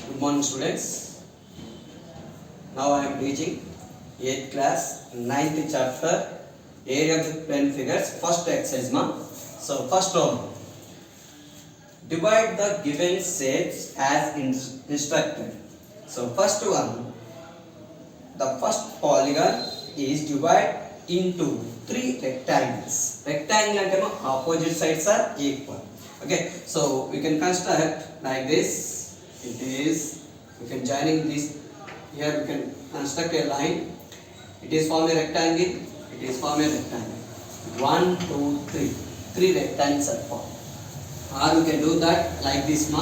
Good morning, students. Now I am teaching 8th class, 9th chapter, area of plane figures, first exercise. So, first problem. Divide the given shapes as instructed. So, first one, the first polygon is divided into 3 rectangles. Rectangle and opposite sides are equal. Okay, so we can construct like this. It is, we can joining this here, we can construct a line. It is form a rectangle. It is form a rectangle. 1, 2, 3. 3 rectangles are formed. Or we can do that like this, you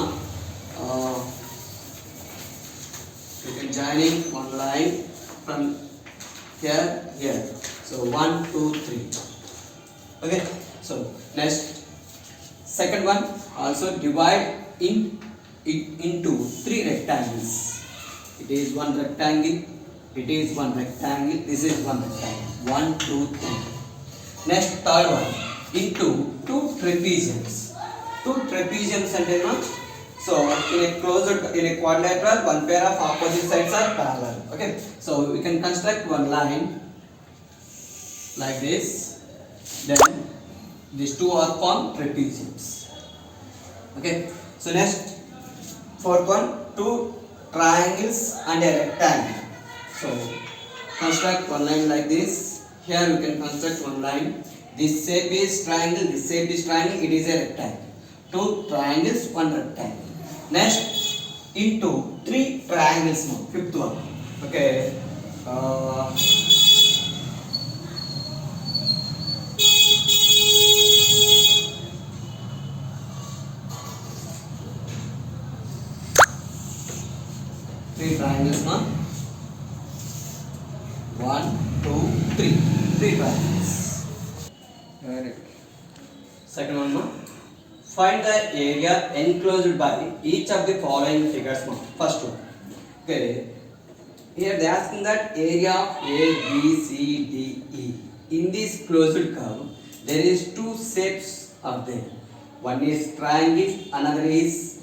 can joining one line from here, here. So 1, 2, 3. Okay. So next, second one also divide into 3 rectangles. It is one rectangle. It is one rectangle. This is one rectangle. 1, 2, 3. Next, third one into 2 trapeziums. 2 trapeziums and so in a quadrilateral, one pair of opposite sides are parallel. Okay. So we can construct one line like this. Then these two are formed trapeziums. Okay. So next, fourth one, 2 triangles and a rectangle. So construct one line like this. Here we can construct one line. This shape is triangle. This shape is triangle. It is a rectangle. 2 triangles, 1 rectangle. Next, into 3 triangles now. Fifth one. Okay. 3 triangles now. 1, 2, 3. 3 triangles. Correct. Second one now. Find the area enclosed by each of the following figures now. First one. Okay. Here they are asking that area of A, B, C, D, E. In this closed curve, there is 2 shapes are there. One is triangle, another is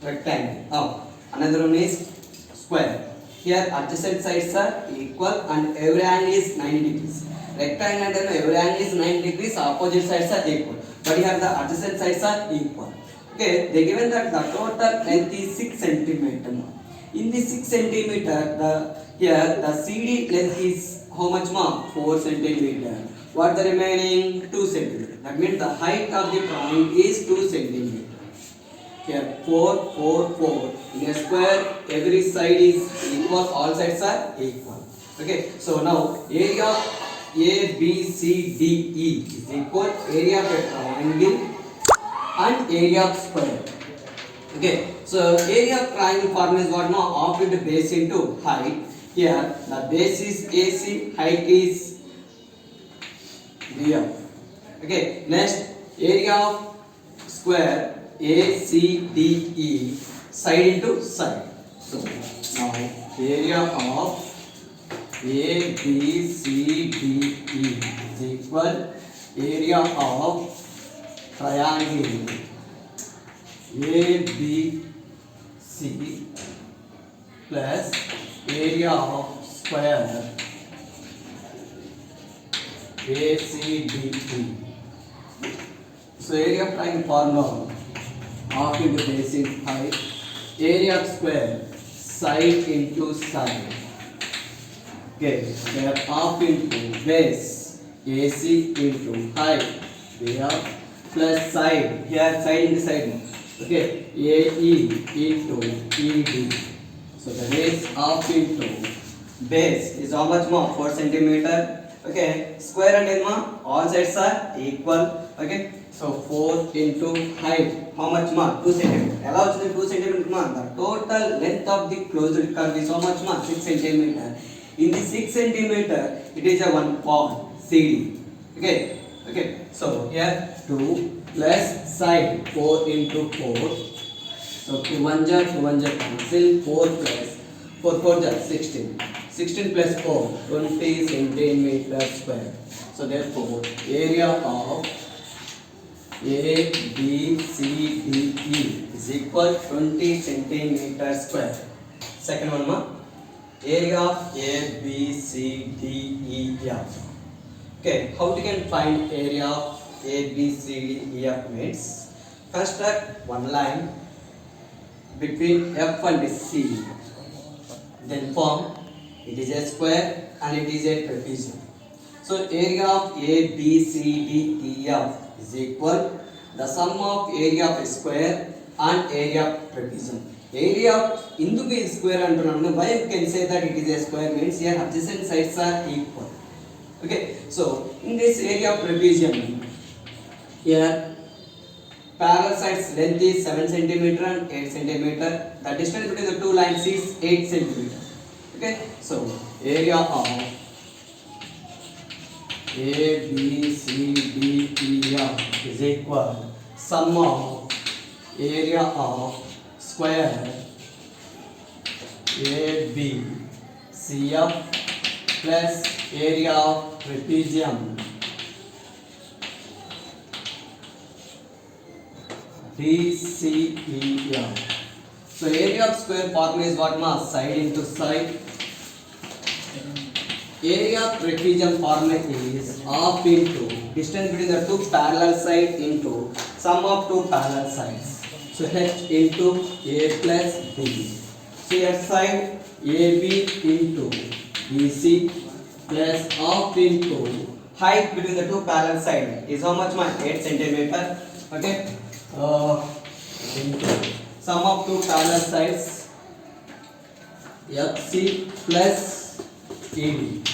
rectangle. Another one is square. Here adjacent sides are equal and every angle is 90 degrees. Rectangle and every angle is 90 degrees, opposite sides are equal. But here the adjacent sides are equal. Okay, they given that the total length is 6 cm. In this 6 cm, here the CD length is how much more? 4 cm. What the remaining? 2 cm. That means the height of the triangle is 2 cm. Here 4, 4, 4. In a square, every side is equal, all sides are equal. Okay, so now area of A, B, C, D, E is equal area of a triangle and area of square. Okay, so area of triangle formula is what now? Half into base into height. Here the base is AC, height is BF. Okay, next area of square A, C, D, E, side into side. So now area of A, B, C, D, E is equal area of triangle A, B, C plus area of square A, C, D, E. So area of triangle formula half into base into height, area of square side into side. Okay, they are half into base AC into height. They are plus side, here side into side. Okay, AE into ED. So the base half into base is how much more? 4 cm. Okay, square and elma all sides are equal. Okay, so 4 into height, how much more? 2 cm. Allows the 2 cm more. The total length of the closed curve is how much more? 6 cm. In the 6 cm, it is a one point CD. Okay, okay. So here 2 plus side 4 into 4. So 2 1 jar cancel. 4 plus 4 4 jar 16. 16 plus 4 20 centimeter square. So therefore area of A, B, C, D, E is equal 20 centimeter square. Second one, ma. Area of A, B, C, D, E, F. Okay, how we can find area of A, B, C, D, E, F means construct one line between F and C. Then form it is a square and it is a trapezium. So area of A, B, C, D, E, F is equal the sum of area of a square and area of trapezium. Area of induku is square antunnamu. Why you can say that it is a square means here adjacent sides are equal. Okay, so in this area of trapezium, here parallel sides length is 7 cm and 8 cm. The distance between the two lines is 8 cm. Okay, so area of A, B, C, D, E, F is equal sum of area of square A, B, C, F plus area of trapezium D, C, E, F. So area of square formula is what, ma? Side into side. Area of trapezium formula is half into distance between the two parallel sides into sum of two parallel sides. So H into A plus B. So here side AB into BC plus half into height between the two parallel sides is how much, ma? 8 cm. Okay. Into sum of two parallel sides FC plus ED.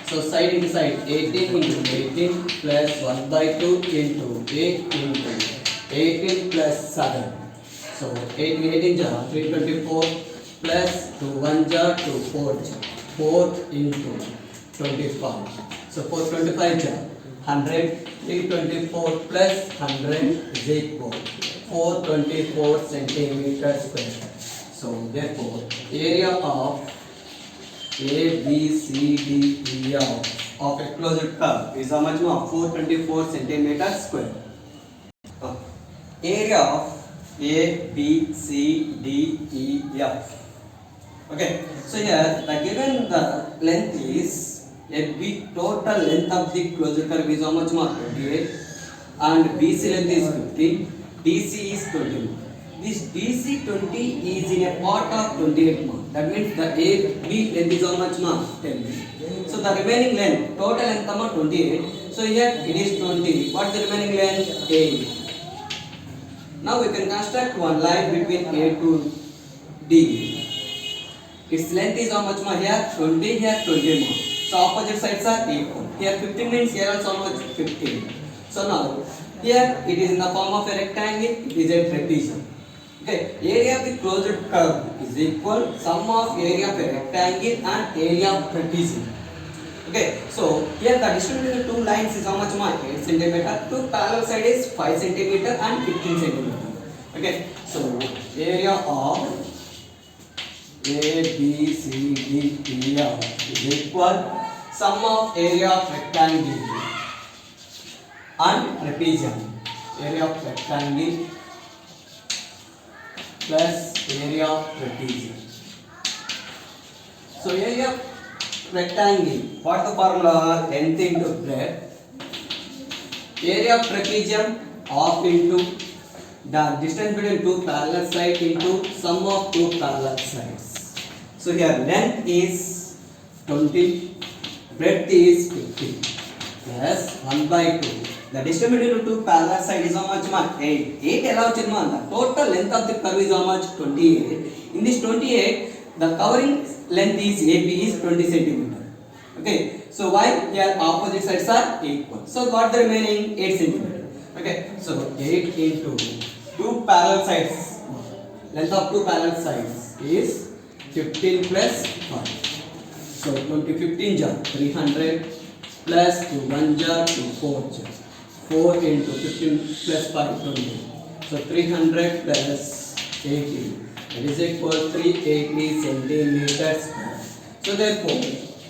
So side into side 18 into 18 plus 1 by 2 into 8 into 18 plus 7. So 8 18 jar 324 plus 2 1 jar 2 4 jar 4 into 25. So 425 jar 100 324 plus 100 is equal 424 centimeter square. So therefore area of A, B, C, D, E, F of a closed curve is how much, ma? 424 centimeter square. Area of A, B, C, D, E, F. Okay, so here the given the length is AB, total length of the closed curve is how much, ma? 28, and BC length is 50, DC is 20. This DC 20 is in a part of 28, ma. That means the AB length is how much, ma? 10. So the remaining length, total length, ma? 28. So here it is 20. What is the remaining length? 8. Now we can construct one line between A to D. Its length is how much, ma? Here 20, here 20, ma. So opposite sides are equal. Here 15 means here also how much? 15. So now here it is in the form of a rectangle. It is a trapezium. Okay, area of the closed curve is equal sum of area of a rectangle and area of trapezium. Okay, so here the distance between the two lines is how much, ma? 8 cm. Two parallel side is 5 cm and 15 cm. Okay, so area of A, B, C, D, E, F is equal sum of area of rectangle and trapezium. Area of rectangle plus area of trapezium. So area of rectangle, what the formula? Length into breadth. Area of trapezium half into the distance between two parallel sides into sum of two parallel sides. So here length is 20, breadth is 50 plus 1 by 2. The distance between the two parallel sides is how much, ma? 8. 8 allow chilma. The total length of the curve is how much? 28. In this 28, the covering length is AB is 20 cm. Okay. So why? Here opposite sides are equal. So got the remaining 8 cm. Okay. So 8 into two parallel sides. Length of two parallel sides is 15 plus 5. So 20 15 jar 300 plus 2 1 jar 2 4 jar. 4 into 15 plus 5, 20. So 300 plus 80. That is equal 380 centimeters square. So therefore,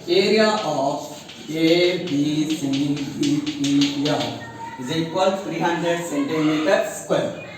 area of A, B, C, D, E, F is equal 300 centimeter square.